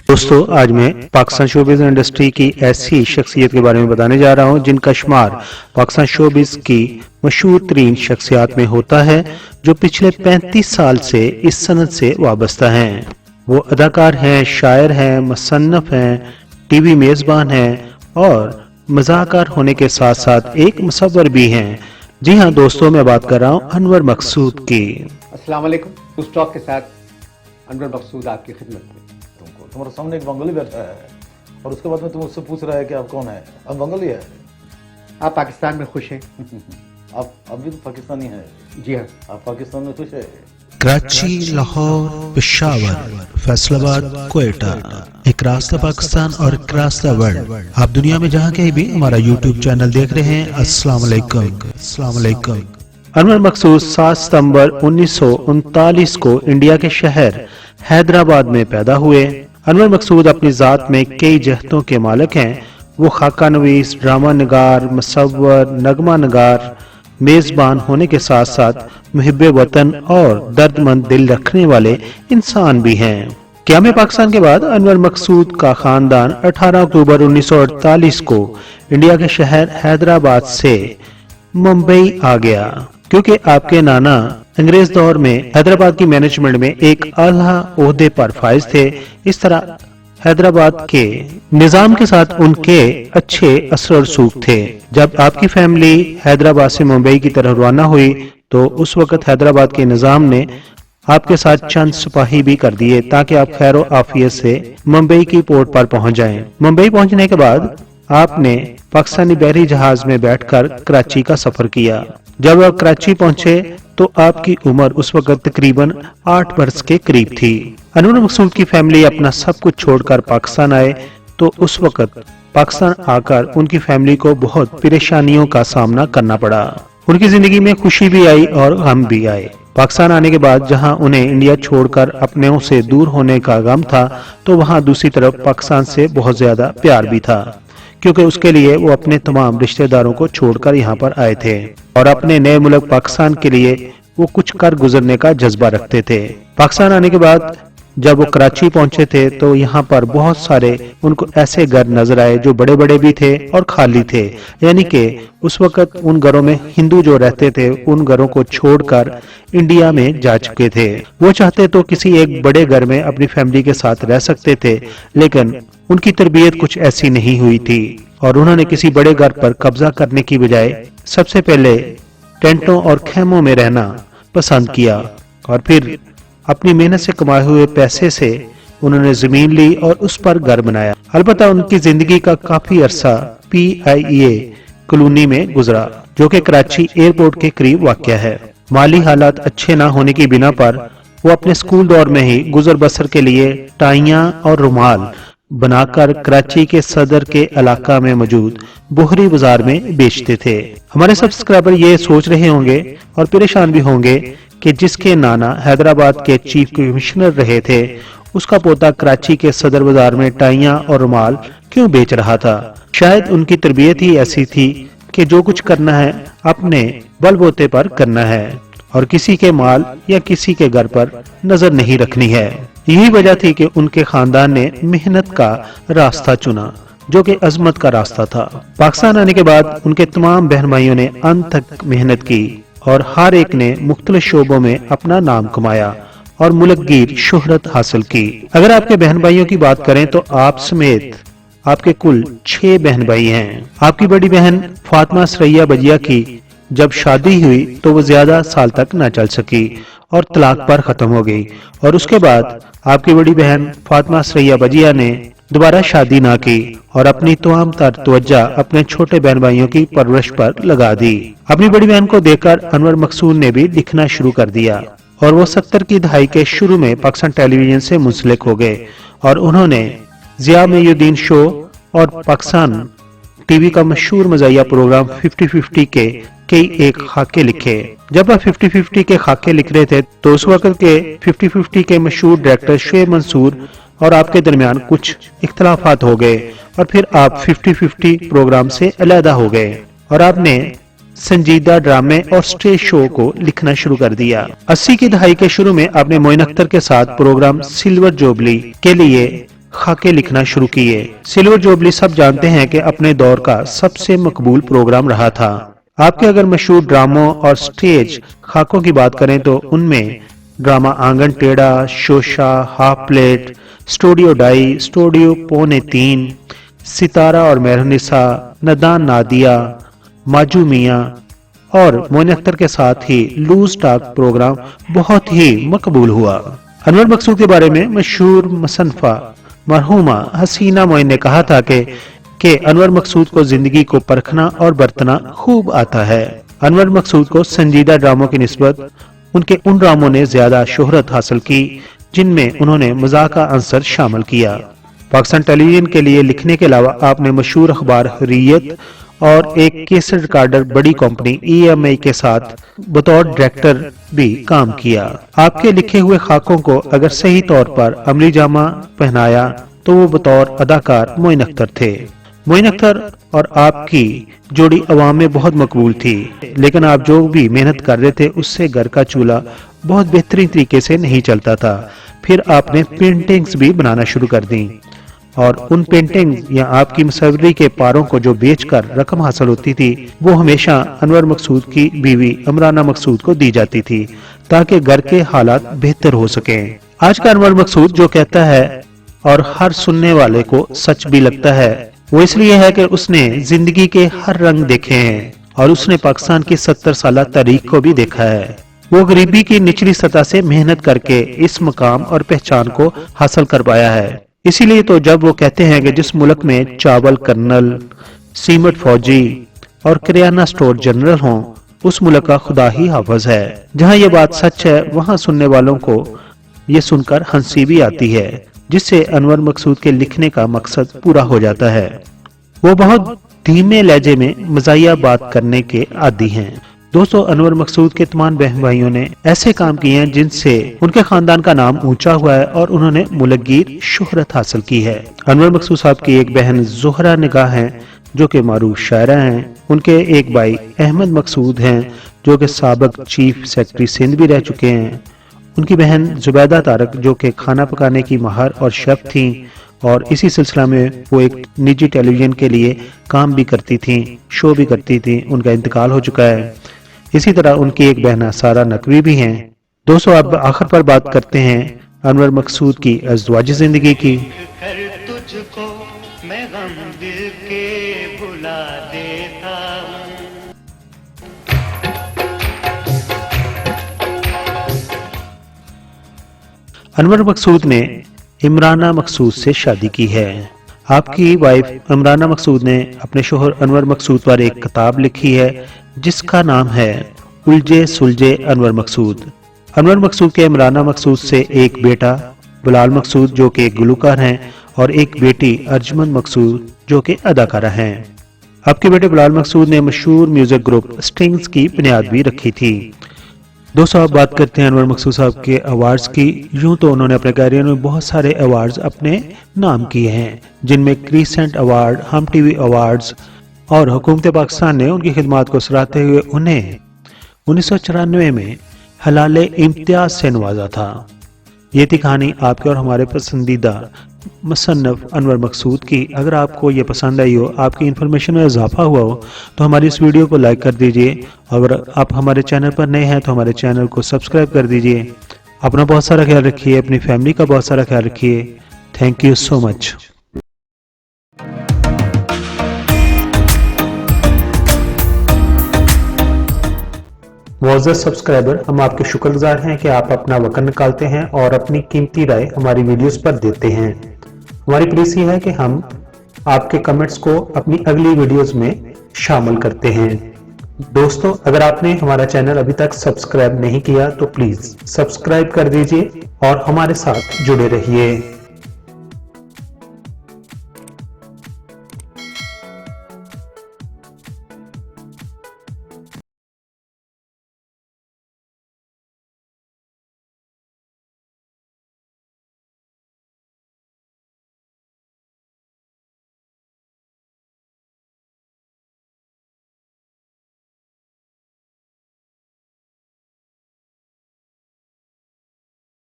दोस्तों, आज मैं पाकिस्तान शोबिज़ इंडस्ट्री की ऐसी शख्सियत के बारे में बताने जा रहा हूं जिनका शुमार पाकिस्तान शोबिज़ की मशहूर तरीन शख्सियात में होता है, जो पिछले 35 साल से इस सनत से वाबस्ता हैं। वो अदाकार हैं, शायर हैं, मुसन्निफ हैं, टीवी मेज़बान हैं और मज़ाहकार होने के साथ साथ एक मुसव्विर भी हैं। जी हाँ दोस्तों, मैं बात कर रहा हूँ अनवर मकसूद की। अस्सलाम वालेकुम। उस टॉक के साथ अनवर मकसूद आपकी खिदमत में। तुम्हारे सामने एक बंगाली बैठा है और उसके बाद में तुम उससे पूछ रहा है कि आप कौन है? अब बंगाली है। आप पाकिस्तान में खुश हैं? आप भी तो पाकिस्तानी है। जी हाँ। आप पाकिस्तान में खुश है? कराची, लाहौर, पेशावर, फैसलाबाद, क्वेटा, एक रास्ता पाकिस्तान और एक रास्ता वर्ल्ड। आप दुनिया में जहाँ कहीं भी हमारा यूट्यूब चैनल देख रहे हैं, अस्सलाम वालेकुम। अस्सलाम वालेकुम। अनवर मकसूद 7 सितंबर 1939 को इंडिया के शहर हैदराबाद में पैदा हुए। अनवर मकसूद अपनी ज़ात में कई जहतों के मालिक हैं। वो खाका नवीस, ड्रामा नगार, मुसव्विर, नगमा नगार, मेज़बान होने के साथ साथ मुहिब्बे वतन और दर्दमंद दिल रखने वाले इंसान भी हैं। क़याम पाकिस्तान के बाद अनवर मकसूद का खानदान 18 अक्टूबर 1948 को इंडिया के शहर हैदराबाद से मुंबई आ गया, क्योंकि आपके नाना अंग्रेज दौर में हैदराबाद की मैनेजमेंट में एक आला ओहदे पर फाइज थे। इस तरह हैदराबाद के निजाम के साथ उनके अच्छे असर और रसूख थे। जब आपकी फैमिली हैदराबाद से मुंबई की तरफ रवाना हुई तो उस वक्त हैदराबाद के निजाम ने आपके साथ चंद सिपाही भी कर दिए ताकि आप खैर आफियत से मुंबई की पोर्ट पर पहुंच जाएं। मुंबई पहुंचने के बाद आपने पाकिस्तानी बहरी जहाज में बैठकर कराची का सफर किया। जब आप कराची पहुंचे तो आपकी उम्र उस वक्त तकरीबन 8 वर्ष के करीब थी। अनवर मकसूद की फैमिली अपना सब कुछ छोड़कर पाकिस्तान आए तो उस वक्त पाकिस्तान आकर उनकी फैमिली को बहुत परेशानियों का सामना करना पड़ा। उनकी जिंदगी में खुशी भी आई और गम भी आए। पाकिस्तान आने के बाद जहां उन्हें इंडिया छोड़कर अपनों से दूर होने का गम था, तो वहां दूसरी तरफ पाकिस्तान से बहुत ज्यादा प्यार भी था, क्योंकि उसके लिए वो अपने तमाम रिश्तेदारों को छोड़कर यहाँ पर आए थे और अपने नए मुल्क पाकिस्तान के लिए वो कुछ कर गुजरने का जज्बा रखते थे। पाकिस्तान आने के बाद जब वो कराची पहुंचे थे तो यहाँ पर बहुत सारे उनको ऐसे घर नजर आए जो बड़े बड़े भी थे और खाली थे, यानी कि उस वक्त उन घरों में हिंदू जो रहते थे उन घरों को छोड़कर इंडिया में जा चुके थे। वो चाहते तो किसी एक बड़े घर में अपनी फैमिली के साथ रह सकते थे, लेकिन उनकी तरबियत कुछ ऐसी नहीं हुई थी और उन्होंने किसी बड़े घर पर कब्जा करने की बजाय सबसे पहले टेंटों और खेमों में रहना पसंद किया और फिर अपनी मेहनत से कमाए हुए पैसे से उन्होंने जमीन ली और उस पर घर बनाया। अलबत्ता उनकी जिंदगी का काफी अरसा PIA कॉलोनी में गुजरा, जो कि कराची एयरपोर्ट के करीब वाक़या है। माली हालात अच्छे न होने की बिना पर वो अपने स्कूल दौर में ही गुजर बसर के लिए टाइयां और रुमाल बनाकर कराची के सदर के इलाका में मौजूद बोहरी बाजार में बेचते थे। हमारे सब्सक्राइबर ये सोच रहे होंगे और परेशान भी होंगे कि जिसके नाना हैदराबाद के चीफ कमिश्नर रहे थे, उसका पोता कराची के सदर बाजार में टाइयां और रुमाल क्यों बेच रहा था? शायद उनकी तरबियत ही ऐसी थी कि जो कुछ करना है अपने बलबूते पर करना है और किसी के माल या किसी के घर पर नजर नहीं रखनी है। यही वजह थी कि उनके खानदान ने मेहनत का रास्ता चुना, जो कि अजमत का रास्ता था। पाकिस्तान आने के बाद उनके तमाम बहन भाइयों ने अंत तक मेहनत की और हर एक ने मुख्तलिफ शोबों में अपना नाम कमाया और मुल्कगीर शोहरत हासिल की। अगर आपके बहन भाइयों की बात करें तो आप समेत आपके कुल 6 बहन भाई हैं। आपकी बड़ी बहन फातिमा सरैया बजिया की जब शादी हुई तो वो ज्यादा साल तक न चल सकी और तलाक पर खत्म हो गई और उसके बाद आपकी बड़ी बहन फातिमा सरैया बजिया ने दोबारा शादी ना की और अपनी तमाम तवज्जो अपने छोटे बहन भाइयों की परवरिश पर लगा दी। अपनी बड़ी बहन को देखकर अनवर मकसूद ने भी लिखना शुरू कर दिया और वो 70 की दहाई के शुरू में पाकिस्तान टेलीविजन से मुंसलिक हो गए और उन्होंने जिया मेयुद्दीन शो और पाकिस्तान टीवी का मशहूर मज़ाहिया प्रोग्राम 50-50 के कई एक खाके लिखे। जब आप 50-50 के खाके लिख रहे थे तो उस वक्त के 50-50 के मशहूर डायरेक्टर शुएब मंसूर और आपके दरमियान कुछ इख्तलाफात हो गए और फिर आप 50-50 प्रोग्राम से अलहदा हो गए और आपने संजीदा ड्रामे और स्टेज शो को लिखना शुरू कर दिया। 80 की दहाई के शुरू में आपने मोइन अख्तर के साथ प्रोग्राम सिल्वर जुबली के लिए खाके लिखना शुरू किए। सिल्वर जुबली सब जानते हैं कि अपने दौर का सबसे मकबूल प्रोग्राम रहा था। आपके अगर मशहूर ड्रामों और स्टेज खाकों की बात करें तो उनमें ड्रामा आंगन टेढ़ा, शोशा, हाफ प्लेट, स्टूडियो ढाई, स्टूडियो पौने 3, सितारा और मेहरनिसा, नदान नादिया, माजू मियां और मोइन अख्तर के साथ ही लूज टॉक प्रोग्राम बहुत ही मकबूल हुआ। अनवर मकसूद के बारे में मशहूर मुसन्निफा मरहुमा हसीना मोइन ने कहा था कि अनवर मकसूद को जिंदगी को परखना और बरतना खूब आता है। अनवर मकसूद को संजीदा ड्रामों की निस्बत उनके उन ड्रामों ने ज्यादा शोहरत हासिल की जिनमें उन्होंने मजाक का अंसर शामिल किया। पाकिस्तान टेलीविजन के लिए लिखने के अलावा आपने मशहूर अखबार हुर्रियत और एक केसेट रिकॉर्डर बड़ी कंपनी EMI के साथ बतौर डायरेक्टर भी काम किया। आपके लिखे हुए खाकों को अगर सही तौर पर अमली जामा पहनाया तो वो बतौर अदाकार मोइन अख्तर थे। मोइन अख्तर और आपकी जोड़ी अवाम में बहुत मकबूल थी, लेकिन आप जो भी मेहनत कर रहे थे उससे घर का चूल्हा बहुत बेहतरीन तरीके से नहीं चलता था। फिर आपने पेंटिंग्स भी बनाना शुरू कर दी और उन पेंटिंग्स या आपकी मुसव्वरी के पारों को जो बेचकर रकम हासिल होती थी वो हमेशा अनवर मकसूद की बीवी इमराना मकसूद को दी जाती थी ताकि घर के हालात बेहतर हो सके। आज का अनवर मकसूद जो कहता है और हर सुनने वाले को सच भी लगता है वो इसलिए है कि उसने जिंदगी के हर रंग देखे हैं और उसने पाकिस्तान की 70 साल तारीख को भी देखा है। वो गरीबी की निचली सतह से मेहनत करके इस मकाम और पहचान को हासिल कर पाया है। इसीलिए तो जब वो कहते हैं कि जिस मुल्क में चावल कर्नल, सीमेंट फौजी और किराना स्टोर जनरल हों उस मुल्क का खुदा ही हाफिज है। जहाँ ये बात सच है वहाँ सुनने वालों को ये सुनकर हंसी भी आती है, जिससे अनवर मकसूद के लिखने का मकसद पूरा हो जाता है। वो बहुत धीमे लहजे में मज़ाहिया बात करने के आदी हैं। दोस्तों, अनवर मकसूद के तमाम बहन भाइयों ने ऐसे काम किए हैं जिनसे उनके खानदान का नाम ऊंचा हुआ है और उन्होंने मुल्कगीर शोहरत हासिल की है। अनवर मकसूद साहब की एक बहन ज़ोहरा निगाह है जो कि मारूफ शायरा हैं। उनके एक भाई अहमद मकसूद हैं जो कि साबिक चीफ सेक्रेटरी सिंध भी रह चुके हैं। उनकी बहन जुबैदा तारक जो कि खाना पकाने की माहर और शेफ थी और इसी सिलसिला में वो एक निजी टेलीविजन के लिए काम भी करती थी, शो भी करती थी। उनका इंतकाल हो चुका है। इसी तरह उनकी एक बहना सारा नकवी भी हैं। दोस्तों, अब आखिर पर बात करते हैं अनवर मकसूद की अज़वाजी जिंदगी की। तुझको मैं गम दिल के भुला देता हूं। अनवर मकसूद ने इमराना मकसूद से शादी की है। आपकी वाइफ इमराना मकसूद ने अपने शोहर अनवर मकसूद पर एक किताब लिखी है जिसका नाम है उलझे सुलझे अनवर मकसूद। अनवर मकसूद के इमराना मकसूद से एक बेटा बिलाल मकसूद जो कि गुलकार हैं और एक बेटी अर्जुमन मकसूद जो कि अदाकारा हैं। आपके बेटे बिलाल मकसूद ने मशहूर म्यूजिक ग्रुप स्ट्रिंग्स की बुनियाद भी रखी थी। दोस्तों, आप बात करते हैं अनवर मकसूद साहब के अवार्ड्स की। यूं तो उन्होंने अपने कैरियर में बहुत सारे अवार्ड्स अपने नाम किए हैं, जिनमें क्रीसेंट अवार्ड, हम टीवी अवार्ड्स और हुकूमत पाकिस्तान ने उनकी खिदमात को सराहते हुए उन्हें 1994 में हलाले इम्तियाज से नवाजा था। ये थी कहानी आपके और हमारे पसंदीदा मुसन्निफ अनवर मकसूद की। अगर आपको ये पसंद आई हो, आपकी इन्फॉर्मेशन में इजाफा हुआ हो, तो हमारी इस वीडियो को लाइक कर दीजिए। अगर आप हमारे चैनल पर नए हैं तो हमारे चैनल को सब्सक्राइब कर दीजिए। अपना बहुत सारा ख्याल रखिए, अपनी फैमिली का बहुत सारा ख्याल रखिए। Thank you so much. मुअज़्ज़ज़ सब्सक्राइबर, हम आपके शुक्रगुजार हैं कि आप अपना वक़्त निकालते हैं और अपनी कीमती राय हमारी वीडियोस पर देते हैं। हमारी प्लीज ये है कि हम आपके कमेंट्स को अपनी अगली वीडियोस में शामिल करते हैं। दोस्तों, अगर आपने हमारा चैनल अभी तक सब्सक्राइब नहीं किया तो प्लीज सब्सक्राइब कर दीजिए और हमारे साथ जुड़े रहिए।